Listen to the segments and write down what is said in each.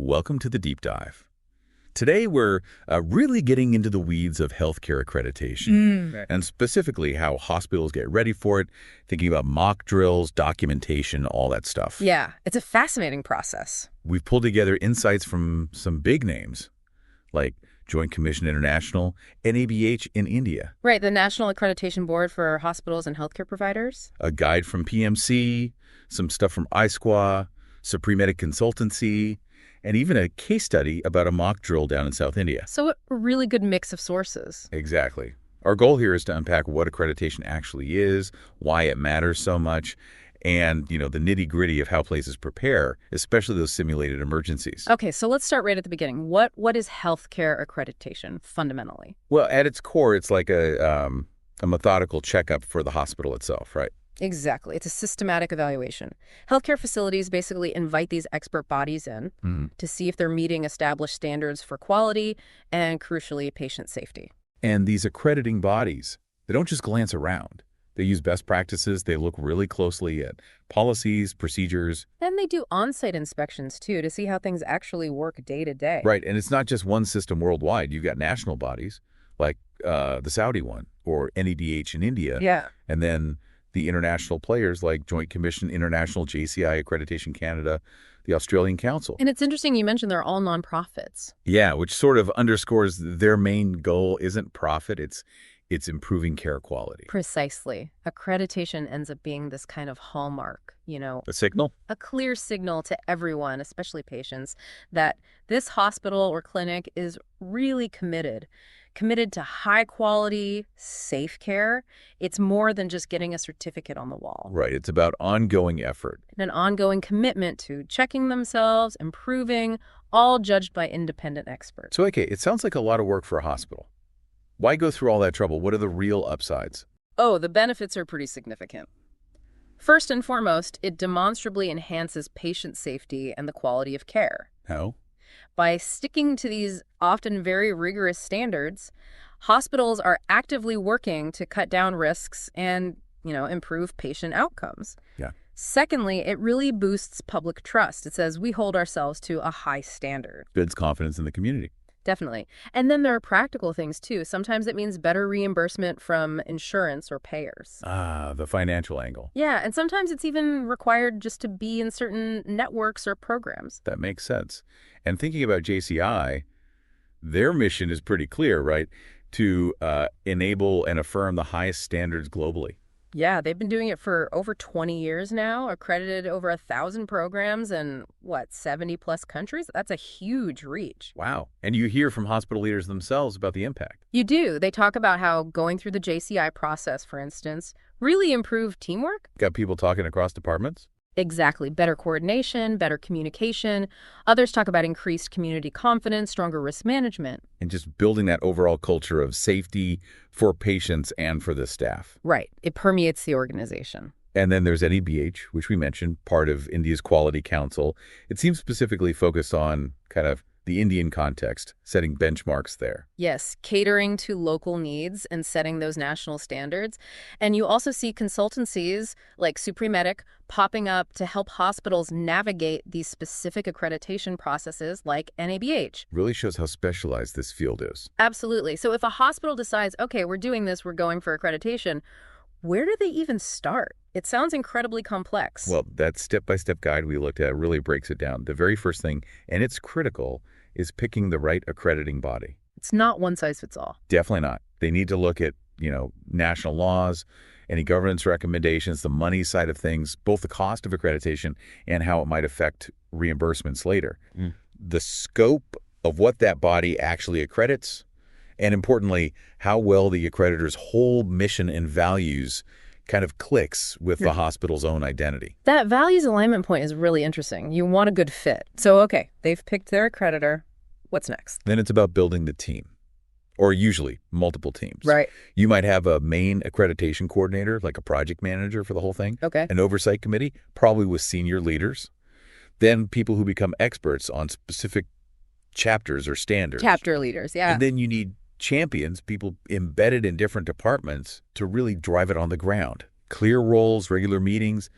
Welcome to the Deep Dive. Today, we're really getting into the weeds of healthcare accreditation, and specifically how hospitals get ready for it, thinking about mock drills, documentation, all that stuff. Yeah, it's a fascinating process. We've pulled together insights from some big names, like Joint Commission International, NABH in India. Right, the National Accreditation Board for Hospitals and Healthcare Providers. A guide from PMC, some stuff from iSQA, Preparedness Consultancy, and even a case study about a mock drill down in South India. So a really good mix of sources. Exactly. Our goal here is to unpack what accreditation actually is, why it matters so much, and, the nitty-gritty of how places prepare, especially those simulated emergencies. Okay, so let's start right at the beginning. What is healthcare accreditation fundamentally? Well, at its core, it's like a methodical checkup for the hospital itself, right? Exactly. It's a systematic evaluation. Healthcare facilities basically invite these expert bodies in to see if they're meeting established standards for quality and, crucially, patient safety. And these accrediting bodies, they don't just glance around. They use best practices. They look really closely at policies, procedures. And they do on-site inspections, too, to see how things actually work day to day. Right. And it's not just one system worldwide. You've got national bodies like the Saudi one or NABH in India. Yeah. And then the international players like Joint Commission International, JCI, Accreditation Canada, the Australian Council. And it's interesting you mentioned they're all nonprofits. Yeah, which sort of underscores their main goal isn't profit, it's improving care quality. Precisely. Accreditation ends up being this kind of hallmark, A signal? a clear signal to everyone, especially patients, that this hospital or clinic is really committed to high quality, safe care. It's more than just getting a certificate on the wall. Right. It's about ongoing effort. And an ongoing commitment to checking themselves, improving, all judged by independent experts. So, okay, it sounds like a lot of work for a hospital. Why go through all that trouble? What are the real upsides? Oh, the benefits are pretty significant. First and foremost, it demonstrably enhances patient safety and the quality of care. How? By sticking to these often very rigorous standards, hospitals are actively working to cut down risks and, improve patient outcomes. Yeah. Secondly, it really boosts public trust. It says we hold ourselves to a high standard. Builds confidence in the community. Definitely. And then there are practical things, too. Sometimes it means better reimbursement from insurance or payers. Ah, the financial angle. Yeah, and sometimes it's even required just to be in certain networks or programs. That makes sense. And thinking about JCI, their mission is pretty clear, right? To enable and affirm the highest standards globally. Yeah, they've been doing it for over 20 years now, accredited over 1,000 programs in, 70-plus countries? That's a huge reach. Wow. And you hear from hospital leaders themselves about the impact. You do. They talk about how going through the JCI process, for instance, really improved teamwork. Got people talking across departments? Exactly. Better coordination, better communication. Others talk about increased community confidence, stronger risk management. And just building that overall culture of safety for patients and for the staff. Right. It permeates the organization. And then there's NABH, which we mentioned, part of India's Quality Council. It seems specifically focused on kind of the Indian context, setting benchmarks there. Yes, catering to local needs and setting those national standards. And you also see consultancies like Supremedic popping up to help hospitals navigate these specific accreditation processes like NABH. Really shows how specialized this field is. Absolutely. So if a hospital decides, okay, we're doing this, we're going for accreditation, where do they even start? It sounds incredibly complex. Well, that step-by-step guide we looked at really breaks it down. The very first thing, and it's critical, is picking the right accrediting body. It's not one size fits all. Definitely not. They need to look at, national laws, any governance recommendations, the money side of things, both the cost of accreditation and how it might affect reimbursements later. The scope of what that body actually accredits, and importantly, how well the accreditor's whole mission and values kind of clicks with the hospital's own identity. That values alignment point is really interesting. You want a good fit. So, okay, they've picked their accreditor. What's next? Then it's about building the team, or usually multiple teams. Right. You might have a main accreditation coordinator, like a project manager for the whole thing. Okay. An oversight committee, probably with senior leaders. Then people who become experts on specific chapters or standards. Chapter leaders, yeah. And then you need champions, people embedded in different departments to really drive it on the ground. Clear roles, regular meetings,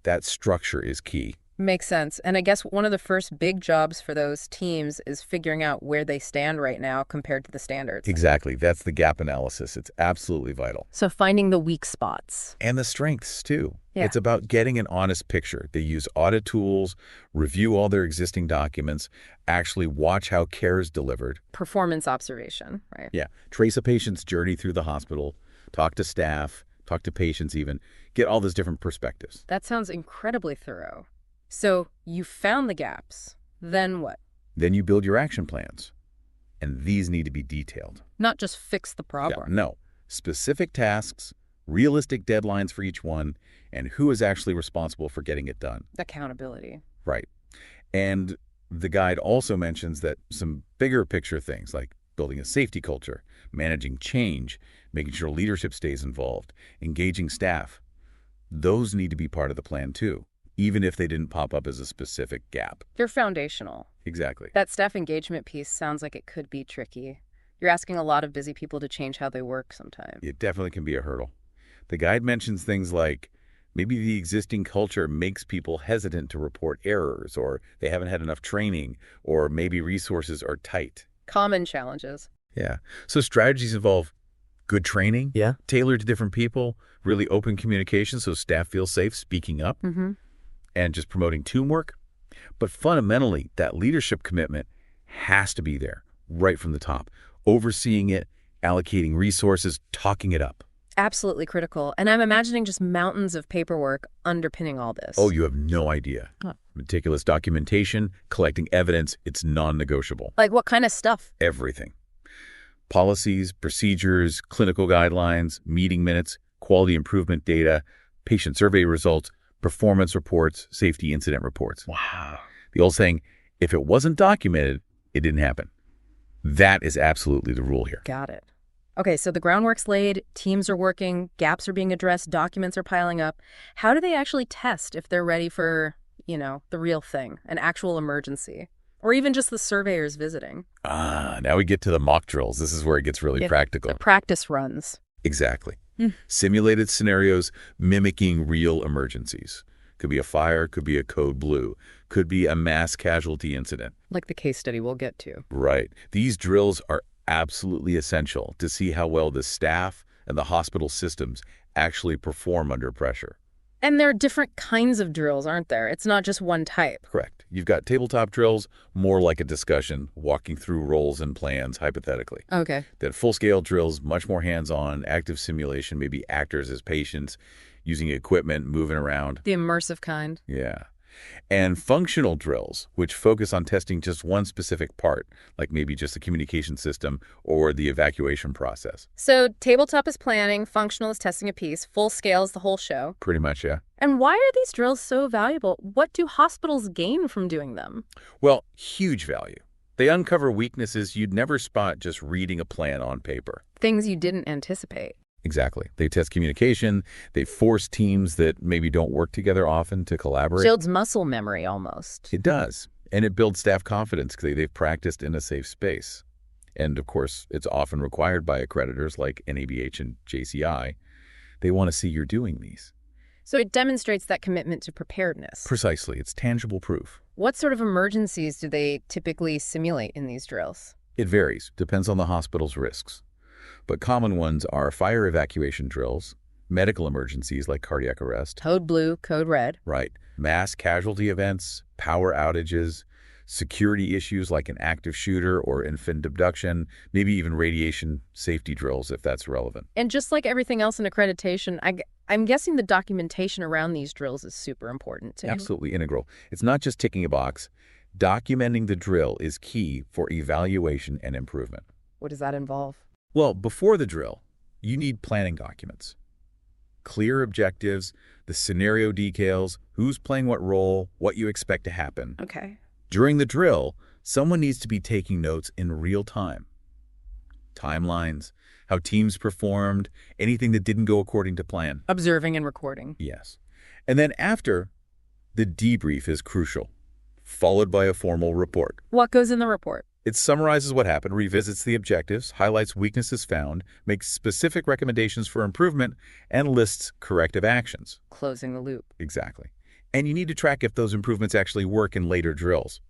that structure is key. Makes sense. And I guess one of the first big jobs for those teams is figuring out where they stand right now compared to the standards. Exactly. That's the gap analysis. It's absolutely vital. So finding the weak spots. And the strengths, too. Yeah. It's about getting an honest picture. They use audit tools, review all their existing documents, actually watch how care is delivered. Performance observation, right? Yeah. Trace a patient's journey through the hospital, talk to staff, talk to patients even, get all those different perspectives. That sounds incredibly thorough. So you found the gaps. Then what? Then you build your action plans. And these need to be detailed. Not just fix the problem. Yeah, no. Specific tasks, realistic deadlines for each one, and who is actually responsible for getting it done. Accountability. Right. And the guide also mentions that some bigger picture things like building a safety culture, managing change, making sure leadership stays involved, engaging staff, those need to be part of the plan too, even if they didn't pop up as a specific gap. They're foundational. Exactly. That staff engagement piece sounds like it could be tricky. You're asking a lot of busy people to change how they work sometimes. It definitely can be a hurdle. The guide mentions things like maybe the existing culture makes people hesitant to report errors, or they haven't had enough training, or maybe resources are tight. Common challenges. Yeah. So strategies involve good training, tailored to different people, really open communication so staff feel safe speaking up, and just promoting teamwork. But fundamentally, that leadership commitment has to be there right from the top, overseeing it, allocating resources, talking it up. Absolutely critical. And I'm imagining just mountains of paperwork underpinning all this. Oh, you have no idea. Meticulous documentation, collecting evidence, it's non-negotiable. Like what kind of stuff? Everything. Policies, procedures, clinical guidelines, meeting minutes, quality improvement data, patient survey results, performance reports, safety incident reports. Wow. The old saying, if it wasn't documented, it didn't happen. That is absolutely the rule here. Got it. Okay, so the groundwork's laid, teams are working, gaps are being addressed, documents are piling up. How do they actually test if they're ready for, the real thing, an actual emergency? Or even just the surveyors visiting? Now we get to the mock drills. This is where it gets really practical. The practice runs. Exactly. Simulated scenarios mimicking real emergencies. Could be a fire, could be a code blue, could be a mass casualty incident. Like the case study we'll get to. Right. These drills are absolutely essential to see how well the staff and the hospital systems actually perform under pressure. And there are different kinds of drills, aren't there? It's not just one type. Correct. You've got tabletop drills, more like a discussion, walking through roles and plans hypothetically. Okay. Then full-scale drills, much more hands-on, active simulation, maybe actors as patients, using equipment, moving around. The immersive kind. Yeah. And functional drills, which focus on testing just one specific part, like maybe just the communication system or the evacuation process. So tabletop is planning, functional is testing a piece, full scale is the whole show. Pretty much, yeah. And why are these drills so valuable? What do hospitals gain from doing them? Well, huge value. They uncover weaknesses you'd never spot just reading a plan on paper. Things you didn't anticipate. Exactly. They test communication. They force teams that maybe don't work together often to collaborate. Builds muscle memory almost. It does. And it builds staff confidence because they've practiced in a safe space. And, of course, it's often required by accreditors like NABH and JCI. They want to see you're doing these. So it demonstrates that commitment to preparedness. Precisely. It's tangible proof. What sort of emergencies do they typically simulate in these drills? It varies. Depends on the hospital's risks. But common ones are fire evacuation drills, medical emergencies like cardiac arrest. Code blue, code red. Right. Mass casualty events, power outages, security issues like an active shooter or infant abduction, maybe even radiation safety drills if that's relevant. And just like everything else in accreditation, I'm guessing the documentation around these drills is super important too. Absolutely integral. It's not just ticking a box. Documenting the drill is key for evaluation and improvement. What does that involve? Well, before the drill, you need planning documents. Clear objectives, the scenario details, who's playing what role, what you expect to happen. Okay. During the drill, someone needs to be taking notes in real time. Timelines, how teams performed, anything that didn't go according to plan. Observing and recording. Yes. And then after, the debrief is crucial, followed by a formal report. What goes in the report? It summarizes what happened, revisits the objectives, highlights weaknesses found, makes specific recommendations for improvement, and lists corrective actions. Closing the loop. Exactly. And you need to track if those improvements actually work in later drills.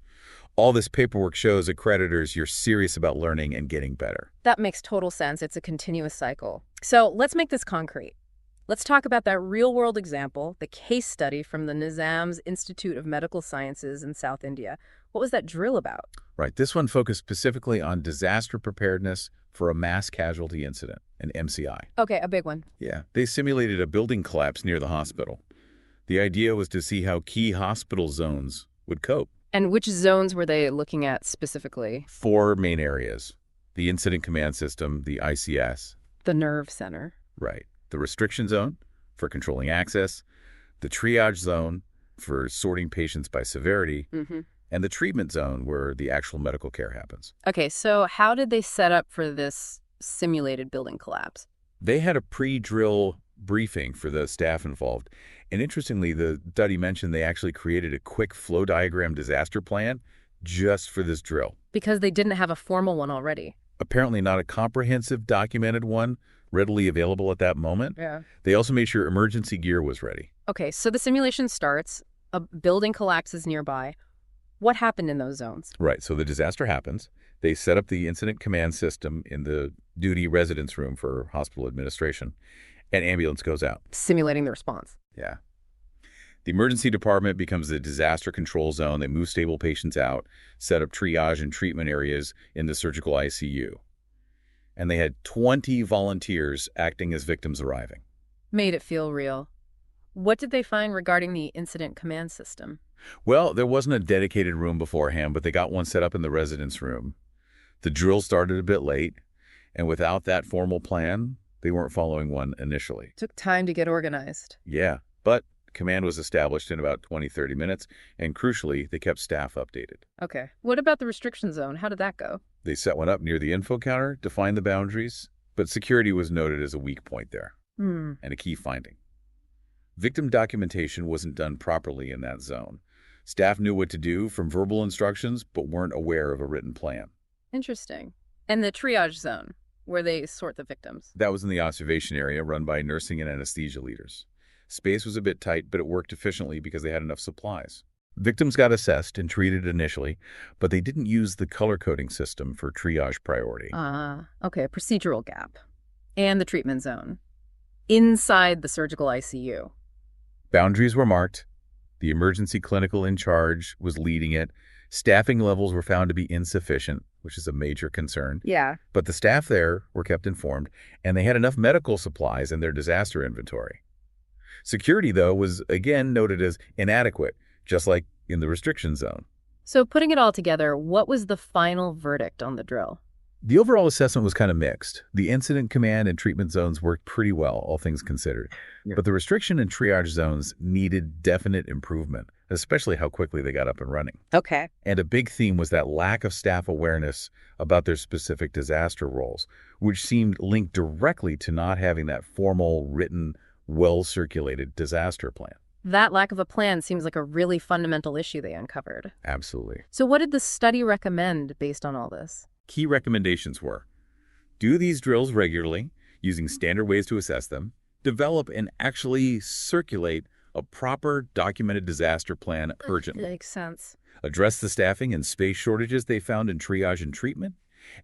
All this paperwork shows accreditors you're serious about learning and getting better. That makes total sense. It's a continuous cycle. So let's make this concrete. Let's talk about that real-world example, the case study from the Nizam's Institute of Medical Sciences in South India. What was that drill about? Right. This one focused specifically on disaster preparedness for a mass casualty incident, an MCI. Okay, a big one. Yeah. They simulated a building collapse near the hospital. The idea was to see how key hospital zones would cope. And which zones were they looking at specifically? 4 main areas: the Incident Command System, the ICS. The nerve center. Right. The restriction zone for controlling access, the triage zone for sorting patients by severity, and the treatment zone where the actual medical care happens. Okay, so how did they set up for this simulated building collapse? They had a pre-drill briefing for the staff involved. And interestingly, the study mentioned they actually created a quick flow diagram disaster plan just for this drill. Because they didn't have a formal one already. Apparently not a comprehensive documented one readily available at that moment. Yeah. They also made sure emergency gear was ready. Okay, so the simulation starts, a building collapses nearby. What happened in those zones? Right, so the disaster happens. They set up the incident command system in the duty residence room for hospital administration, and ambulance goes out. Simulating the response. Yeah. The emergency department becomes the disaster control zone. They move stable patients out, set up triage and treatment areas in the surgical ICU. And they had 20 volunteers acting as victims arriving. Made it feel real. What did they find regarding the incident command system? Well, there wasn't a dedicated room beforehand, but they got one set up in the residence room. The drill started a bit late, and without that formal plan, they weren't following one initially. Took time to get organized. Yeah, but command was established in about 20-30 minutes, and crucially, they kept staff updated. Okay. What about the restriction zone? How did that go? They set one up near the info counter, defined the boundaries, but security was noted as a weak point there, and a key finding. Victim documentation wasn't done properly in that zone. Staff knew what to do from verbal instructions, but weren't aware of a written plan. Interesting. And the triage zone, where they sort the victims? That was in the observation area run by nursing and anesthesia leaders. Space was a bit tight, but it worked efficiently because they had enough supplies. Victims got assessed and treated initially, but they didn't use the color-coding system for triage priority. Okay, a procedural gap. And the treatment zone. Inside the surgical ICU. Boundaries were marked. The emergency clinical in charge was leading it. Staffing levels were found to be insufficient, which is a major concern. Yeah. But the staff there were kept informed, and they had enough medical supplies in their disaster inventory. Security, though, was again noted as inadequate, just like in the restriction zone. So putting it all together, what was the final verdict on the drill? The overall assessment was kind of mixed. The incident command and treatment zones worked pretty well, all things considered. Yeah. But the restriction and triage zones needed definite improvement, especially how quickly they got up and running. Okay. And a big theme was that lack of staff awareness about their specific disaster roles, which seemed linked directly to not having that formal, written, well-circulated disaster plan. That lack of a plan seems like a really fundamental issue they uncovered. Absolutely. So what did the study recommend based on all this? Key recommendations were: do these drills regularly, using standard ways to assess them, develop and actually circulate a proper documented disaster plan urgently. Makes sense. Address the staffing and space shortages they found in triage and treatment,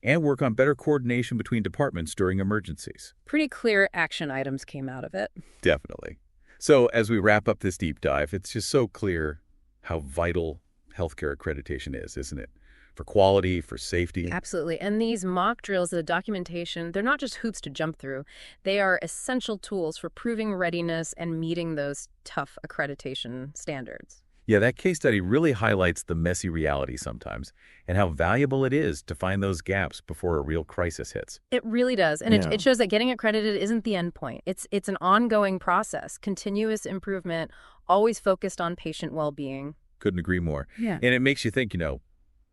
and work on better coordination between departments during emergencies. Pretty clear action items came out of it. Definitely. So as we wrap up this deep dive, it's just so clear how vital healthcare accreditation is, isn't it? For quality, for safety. Absolutely. And these mock drills, the documentation, they're not just hoops to jump through. They are essential tools for proving readiness and meeting those tough accreditation standards. Yeah, that case study really highlights the messy reality sometimes and how valuable it is to find those gaps before a real crisis hits. It really does. And it shows that getting accredited isn't the end point. It's an ongoing process, continuous improvement, always focused on patient well-being. Couldn't agree more. Yeah. And it makes you think,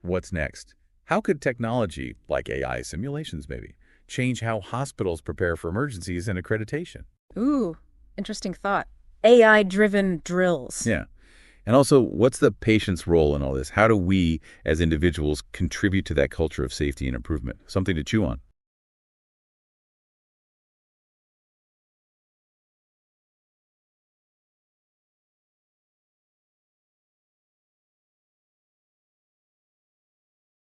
what's next? How could technology, like AI simulations maybe, change how hospitals prepare for emergencies and accreditation? Ooh, interesting thought. AI-driven drills. Yeah. And also, what's the patient's role in all this? How do we, as individuals, contribute to that culture of safety and improvement? Something to chew on.